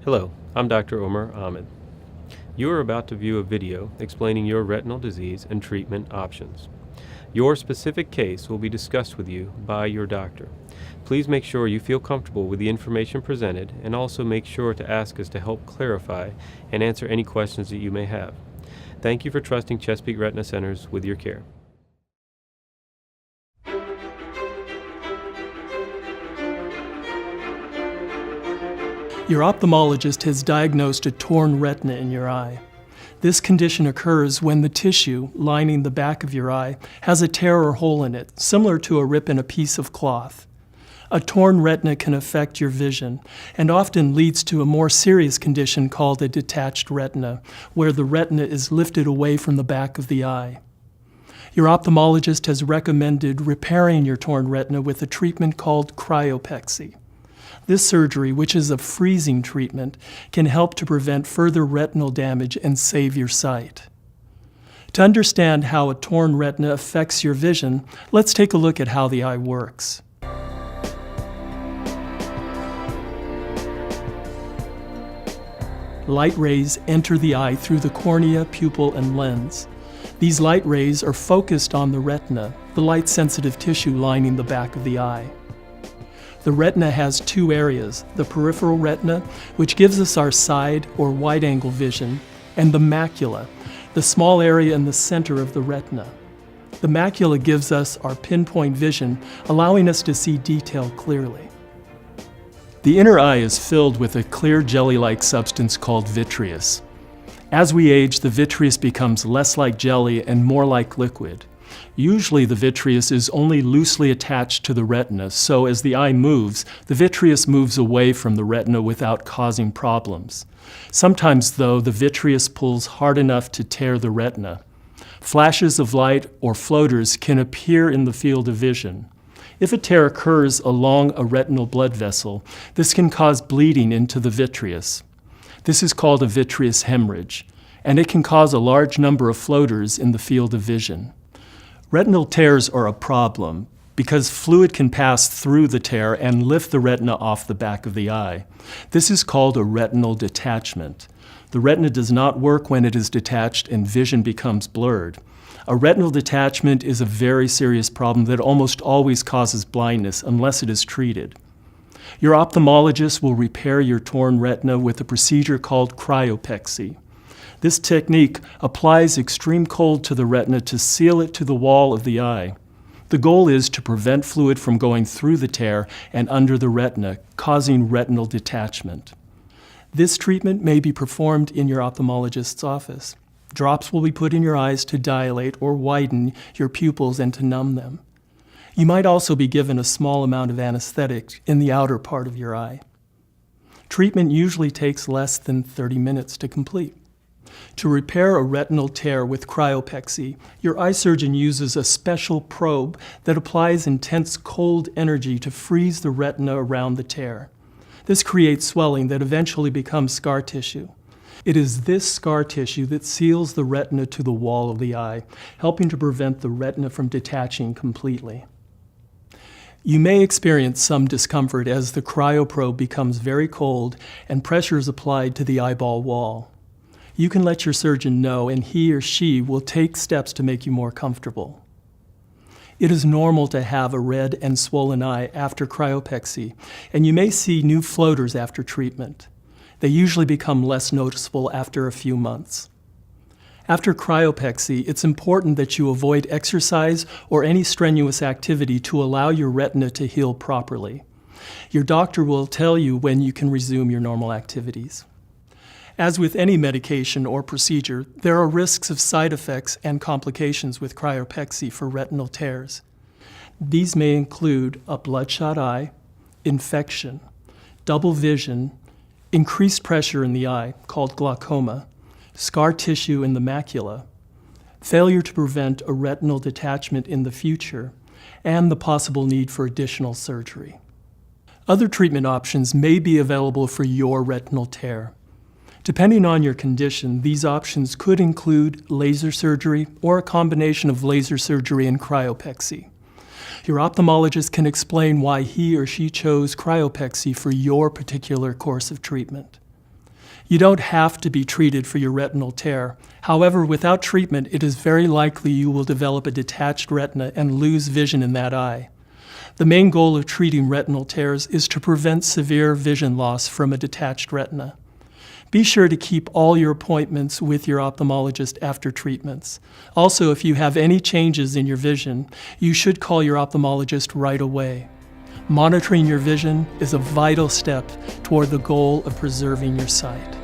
Hello, I'm Dr. Omar Ahmad. You are about to view a video explaining your retinal disease and treatment options. Your specific case will be discussed with you by your doctor. Please make sure you feel comfortable with the information presented and also make sure to ask us to help clarify and answer any questions that you may have. Thank you for trusting Chesapeake Retina Centers with your care. Your ophthalmologist has diagnosed a torn retina in your eye. This condition occurs when the tissue lining the back of your eye has a tear or hole in it, similar to a rip in a piece of cloth. A torn retina can affect your vision and often leads to a more serious condition called a detached retina, where the retina is lifted away from the back of the eye. Your ophthalmologist has recommended repairing your torn retina with a treatment called Cryopexy. This surgery, which is a freezing treatment, can help to prevent further retinal damage and save your sight. To understand how a torn retina affects your vision, let's take a look at how the eye works. Light rays enter the eye through the cornea, pupil, and lens. These light rays are focused on the retina, the light-sensitive tissue lining the back of the eye. The retina has two areas, the peripheral retina, which gives us our side or wide-angle vision, and the macula, the small area in the center of the retina. The macula gives us our pinpoint vision, allowing us to see detail clearly. The inner eye is filled with a clear jelly-like substance called vitreous. As we age, the vitreous becomes less like jelly and more like liquid. Usually the vitreous is only loosely attached to the retina, so as the eye moves, the vitreous moves away from the retina without causing problems. Sometimes, though, the vitreous pulls hard enough to tear the retina. Flashes of light or floaters can appear in the field of vision. If a tear occurs along a retinal blood vessel, this can cause bleeding into the vitreous. This is called a vitreous hemorrhage, and it can cause a large number of floaters in the field of vision. Retinal tears are a problem because fluid can pass through the tear and lift the retina off the back of the eye. This is called a retinal detachment. The retina does not work when it is detached and vision becomes blurred. A retinal detachment is a very serious problem that almost always causes blindness unless it is treated. Your ophthalmologist will repair your torn retina with a procedure called Cryopexy. This technique applies extreme cold to the retina to seal it to the wall of the eye. The goal is to prevent fluid from going through the tear and under the retina, causing retinal detachment. This treatment may be performed in your ophthalmologist's office. Drops will be put in your eyes to dilate or widen your pupils and to numb them. You might also be given a small amount of anesthetic in the outer part of your eye. Treatment usually takes less than 30 minutes to complete. To repair a retinal tear with Cryopexy, your eye surgeon uses a special probe that applies intense cold energy to freeze the retina around the tear. This creates swelling that eventually becomes scar tissue. It is this scar tissue that seals the retina to the wall of the eye, helping to prevent the retina from detaching completely. You may experience some discomfort as the cryoprobe becomes very cold and pressure is applied to the eyeball wall. You can let your surgeon know, and he or she will take steps to make you more comfortable. It is normal to have a red and swollen eye after cryopexy, and you may see new floaters after treatment. They usually become less noticeable after a few months. After cryopexy, it's important that you avoid exercise or any strenuous activity to allow your retina to heal properly. Your doctor will tell you when you can resume your normal activities. As with any medication or procedure, there are risks of side effects and complications with cryopexy for retinal tears. These may include a bloodshot eye, infection, double vision, increased pressure in the eye, called glaucoma, scar tissue in the macula, failure to prevent a retinal detachment in the future, and the possible need for additional surgery. Other treatment options may be available for your retinal tear. Depending on your condition, these options could include laser surgery or a combination of laser surgery and cryopexy. Your ophthalmologist can explain why he or she chose cryopexy for your particular course of treatment. You don't have to be treated for your retinal tear. However, without treatment, it is very likely you will develop a detached retina and lose vision in that eye. The main goal of treating retinal tears is to prevent severe vision loss from a detached retina. Be sure to keep all your appointments with your ophthalmologist after treatments. Also, if you have any changes in your vision, you should call your ophthalmologist right away. Monitoring your vision is a vital step toward the goal of preserving your sight.